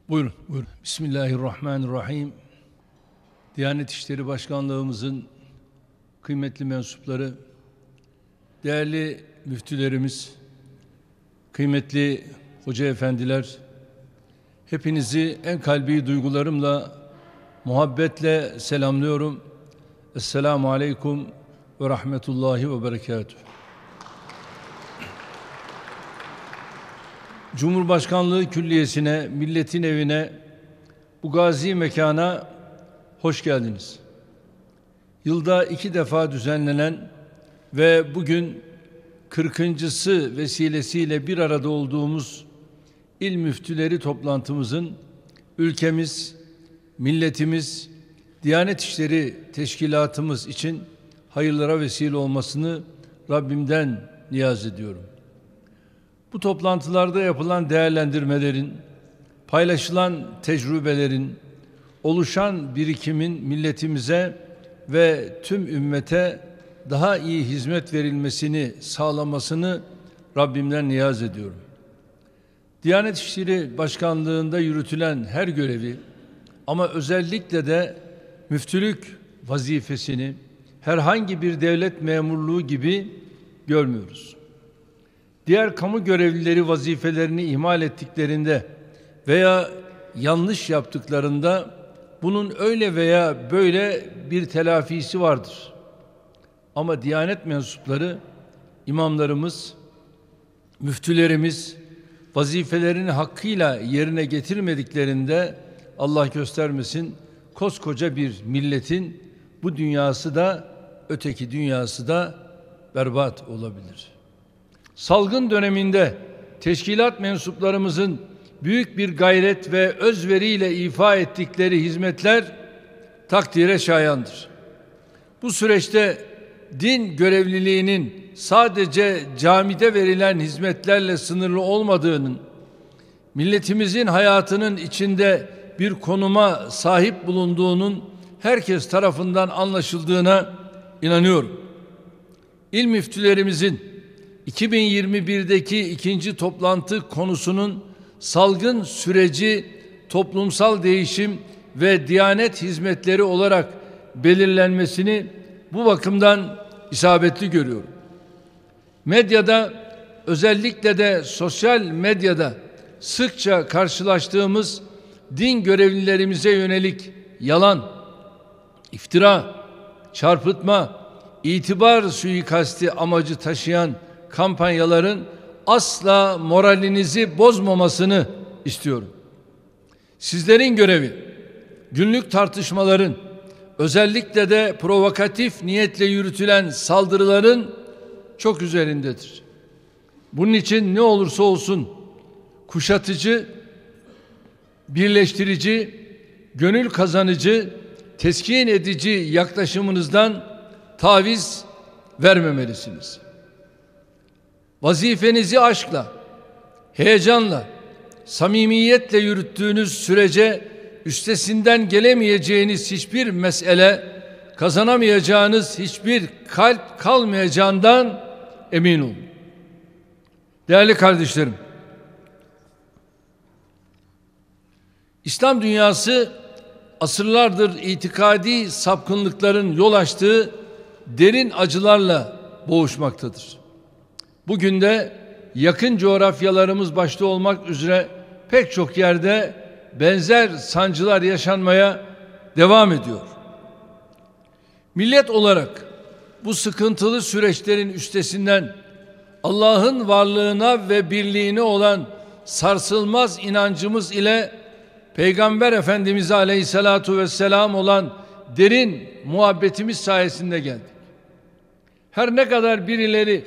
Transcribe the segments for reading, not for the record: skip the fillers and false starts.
Buyurun, buyurun. Bismillahirrahmanirrahim. Diyanet İşleri Başkanlığımızın kıymetli mensupları, değerli müftülerimiz, kıymetli hoca efendiler, hepinizi en kalbi duygularımla, muhabbetle selamlıyorum. Esselamu aleyküm ve rahmetullahi ve berekatuhu. Cumhurbaşkanlığı Külliyesi'ne, milletin evine, bu gazi mekana hoş geldiniz. Yılda 2 defa düzenlenen ve bugün 40.'sı vesilesiyle bir arada olduğumuz İl Müftüleri toplantımızın ülkemiz, milletimiz, Diyanet İşleri Teşkilatımız için hayırlara vesile olmasını Rabbimden niyaz ediyorum. Bu toplantılarda yapılan değerlendirmelerin, paylaşılan tecrübelerin, oluşan birikimin milletimize ve tüm ümmete daha iyi hizmet verilmesini sağlamasını Rabbimden niyaz ediyorum. Diyanet İşleri Başkanlığı'nda yürütülen her görevi ama özellikle de müftülük vazifesini herhangi bir devlet memurluğu gibi görmüyoruz. Diğer kamu görevlileri vazifelerini ihmal ettiklerinde veya yanlış yaptıklarında bunun öyle veya böyle bir telafisi vardır. Ama Diyanet mensupları, imamlarımız, müftülerimiz vazifelerini hakkıyla yerine getirmediklerinde Allah göstermesin koskoca bir milletin bu dünyası da öteki dünyası da berbat olabilir. Salgın döneminde teşkilat mensuplarımızın büyük bir gayret ve özveriyle ifa ettikleri hizmetler takdire şayandır. Bu süreçte din görevliliğinin sadece camide verilen hizmetlerle sınırlı olmadığının, milletimizin hayatının içinde bir konuma sahip bulunduğunun herkes tarafından anlaşıldığına inanıyorum. İl müftülerimizin 2021'deki ikinci toplantı konusunun salgın süreci, toplumsal değişim ve Diyanet hizmetleri olarak belirlenmesini bu bakımdan isabetli görüyorum. Medyada, özellikle de sosyal medyada sıkça karşılaştığımız din görevlilerimize yönelik yalan, iftira, çarpıtma, itibar suikasti amacı taşıyan kampanyaların asla moralinizi bozmamasını istiyorum. Sizlerin görevi günlük tartışmaların, özellikle de provokatif niyetle yürütülen saldırıların çok üzerindedir. Bunun için ne olursa olsun kuşatıcı, birleştirici, gönül kazanıcı, teskin edici yaklaşımınızdan taviz vermemelisiniz. Vazifenizi aşkla, heyecanla, samimiyetle yürüttüğünüz sürece üstesinden gelemeyeceğiniz hiçbir mesele, kazanamayacağınız hiçbir kalp kalmayacağından emin olun. Değerli kardeşlerim, İslam dünyası asırlardır itikadi sapkınlıkların yol açtığı derin acılarla boğuşmaktadır. Bugün de yakın coğrafyalarımız başta olmak üzere pek çok yerde benzer sancılar yaşanmaya devam ediyor. Millet olarak bu sıkıntılı süreçlerin üstesinden Allah'ın varlığına ve birliğine olan sarsılmaz inancımız ile Peygamber Efendimiz Aleyhisselatu Vesselam olan derin muhabbetimiz sayesinde geldik. Her ne kadar birileri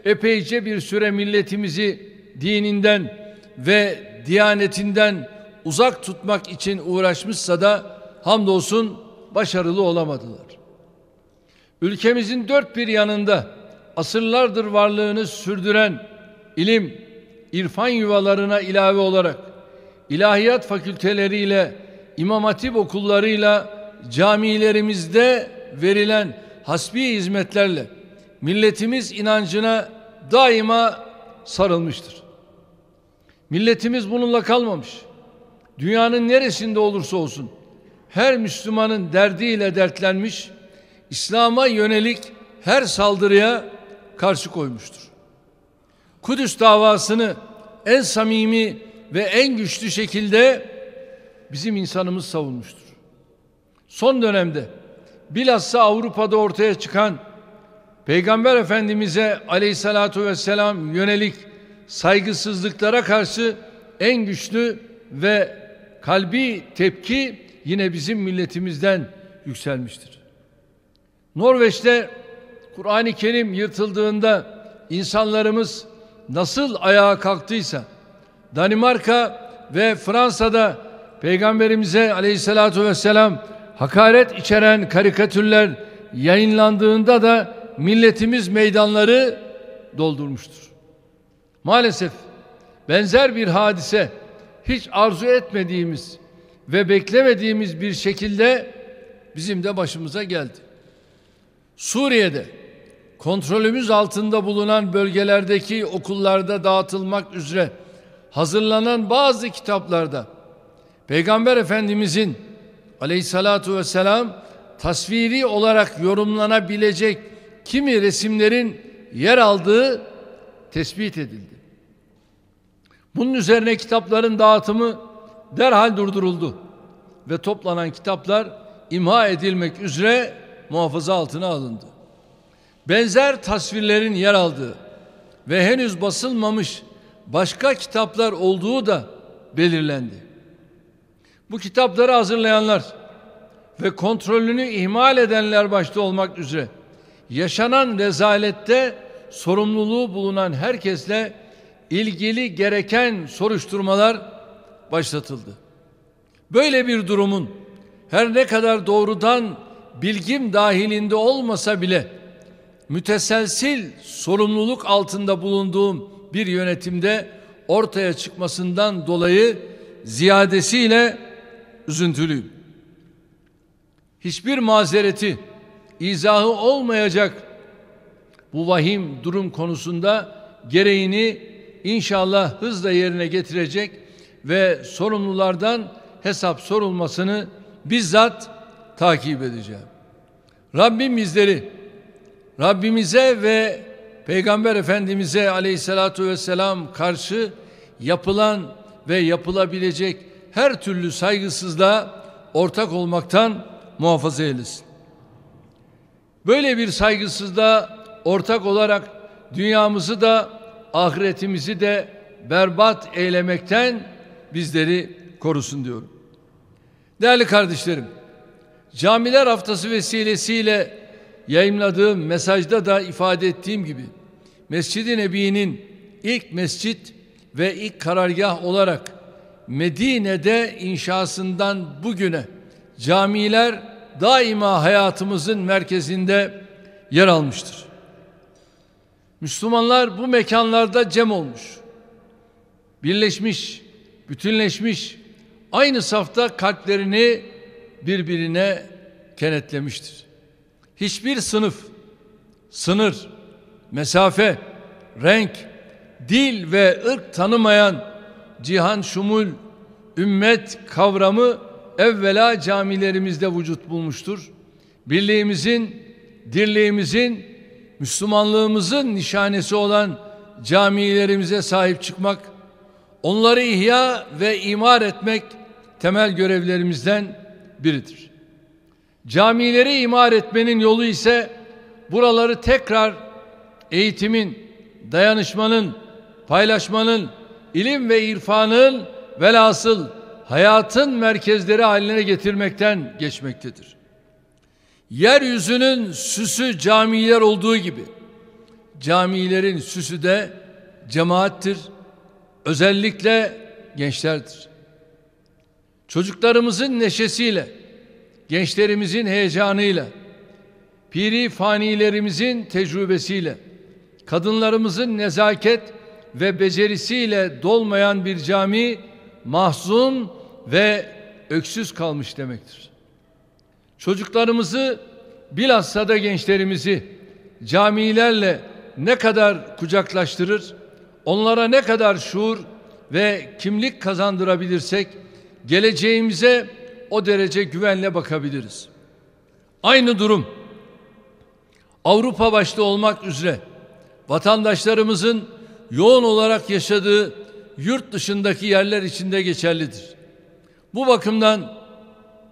epeyce bir süre milletimizi dininden ve diyanetinden uzak tutmak için uğraşmışsa da hamdolsun başarılı olamadılar. Ülkemizin dört bir yanında asırlardır varlığını sürdüren ilim, irfan yuvalarına ilave olarak ilahiyat fakülteleriyle, İmam Hatip okullarıyla camilerimizde verilen hasbi hizmetlerle milletimiz inancına daima sarılmıştır. Milletimiz bununla kalmamış. dünyanın neresinde olursa olsun her Müslümanın derdiyle dertlenmiş, İslam'a yönelik her saldırıya karşı koymuştur. Kudüs davasını en samimi ve en güçlü şekilde bizim insanımız savunmuştur. Son dönemde bilhassa Avrupa'da ortaya çıkan Peygamber Efendimiz'e aleyhissalatu vesselam yönelik saygısızlıklara karşı en güçlü ve kalbi tepki yine bizim milletimizden yükselmiştir. Norveç'te Kur'an-ı Kerim yırtıldığında insanlarımız nasıl ayağa kalktıysa, Danimarka ve Fransa'da Peygamberimize aleyhissalatu vesselam hakaret içeren karikatürler yayınlandığında da milletimiz meydanları doldurmuştur. Maalesef benzer bir hadise hiç arzu etmediğimiz ve beklemediğimiz bir şekilde bizim de başımıza geldi. Suriye'de kontrolümüz altında bulunan bölgelerdeki okullarda dağıtılmak üzere hazırlanan bazı kitaplarda Peygamber Efendimizin aleyhissalatu vesselam tasviri olarak yorumlanabilecek kimi resimlerin yer aldığı tespit edildi. Bunun üzerine kitapların dağıtımı derhal durduruldu ve toplanan kitaplar imha edilmek üzere muhafaza altına alındı. Benzer tasvirlerin yer aldığı ve henüz basılmamış başka kitaplar olduğu da belirlendi. Bu kitapları hazırlayanlar ve kontrolünü ihmal edenler başta olmak üzere yaşanan rezalette sorumluluğu bulunan herkesle ilgili gereken soruşturmalar başlatıldı. Böyle bir durumun her ne kadar doğrudan bilgim dahilinde olmasa bile müteselsil sorumluluk altında bulunduğum bir yönetimde ortaya çıkmasından dolayı ziyadesiyle üzüntülüyüm. Hiçbir mazereti, izahı olmayacak bu vahim durum konusunda gereğini inşallah hızla yerine getirecek ve sorumlulardan hesap sorulmasını bizzat takip edeceğim. Rabbim bizleri Rabbimize ve Peygamber Efendimiz'e aleyhissalatu vesselam karşı yapılan ve yapılabilecek her türlü saygısızlığa ortak olmaktan muhafaza eylesin. Böyle bir saygısızlığa ortak olarak dünyamızı da ahiretimizi de berbat eylemekten bizleri korusun diyorum. Değerli kardeşlerim, Camiler Haftası vesilesiyle yayımladığım mesajda da ifade ettiğim gibi Mescid-i Nebi'nin ilk mescit ve ilk karargah olarak Medine'de inşasından bugüne camiler daima hayatımızın merkezinde yer almıştır. Müslümanlar bu mekanlarda cem olmuş, birleşmiş, bütünleşmiş, aynı safta kalplerini birbirine kenetlemiştir. Hiçbir sınıf, sınır, mesafe, renk, dil ve ırk tanımayan cihan şumul ümmet kavramı evvela camilerimizde vücut bulmuştur. Birliğimizin, dirliğimizin, Müslümanlığımızın nişanesi olan camilerimize sahip çıkmak, onları ihya ve imar etmek temel görevlerimizden biridir. Camileri imar etmenin yolu ise buraları tekrar eğitimin, dayanışmanın, paylaşmanın, ilim ve irfanın velhasıl hayatın merkezleri haline getirmekten geçmektedir. Yeryüzünün süsü camiler olduğu gibi camilerin süsü de cemaattir, özellikle gençlerdir. Çocuklarımızın neşesiyle, gençlerimizin heyecanıyla, piri fanilerimizin tecrübesiyle, kadınlarımızın nezaket ve becerisiyle dolmayan bir cami mahzun ve öksüz kalmış demektir. Çocuklarımızı bilhassa da gençlerimizi camilerle ne kadar kucaklaştırır, onlara ne kadar şuur ve kimlik kazandırabilirsek geleceğimize o derece güvenle bakabiliriz. Aynı durum Avrupa başta olmak üzere vatandaşlarımızın yoğun olarak yaşadığı yurt dışındaki yerler içinde geçerlidir. Bu bakımdan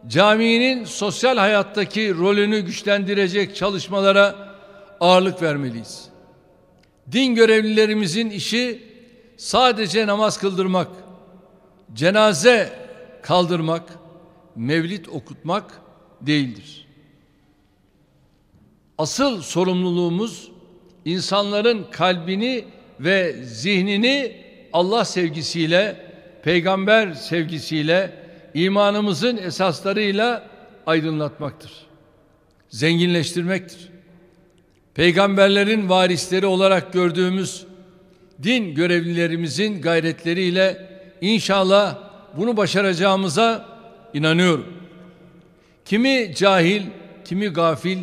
caminin sosyal hayattaki rolünü güçlendirecek çalışmalara ağırlık vermeliyiz. Din görevlilerimizin işi sadece namaz kıldırmak, cenaze kaldırmak, mevlid okutmak değildir. Asıl sorumluluğumuz insanların kalbini ve zihnini Allah sevgisiyle, peygamber sevgisiyle, imanımızın esaslarıyla aydınlatmaktır. Zenginleştirmektir. Peygamberlerin varisleri olarak gördüğümüz din görevlilerimizin gayretleriyle inşallah bunu başaracağımıza inanıyorum. Kimi cahil, kimi gafil,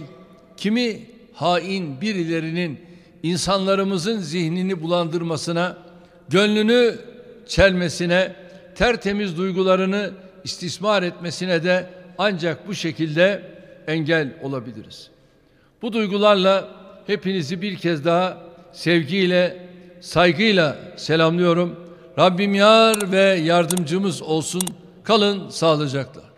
kimi hain birilerinin insanlarımızın zihnini bulandırmasına, gönlünü çelmesine, tertemiz duygularını istismar etmesine de ancak bu şekilde engel olabiliriz. Bu duygularla hepinizi bir kez daha sevgiyle, saygıyla selamlıyorum. Rabbim yar ve yardımcımız olsun. Kalın sağlıcakla.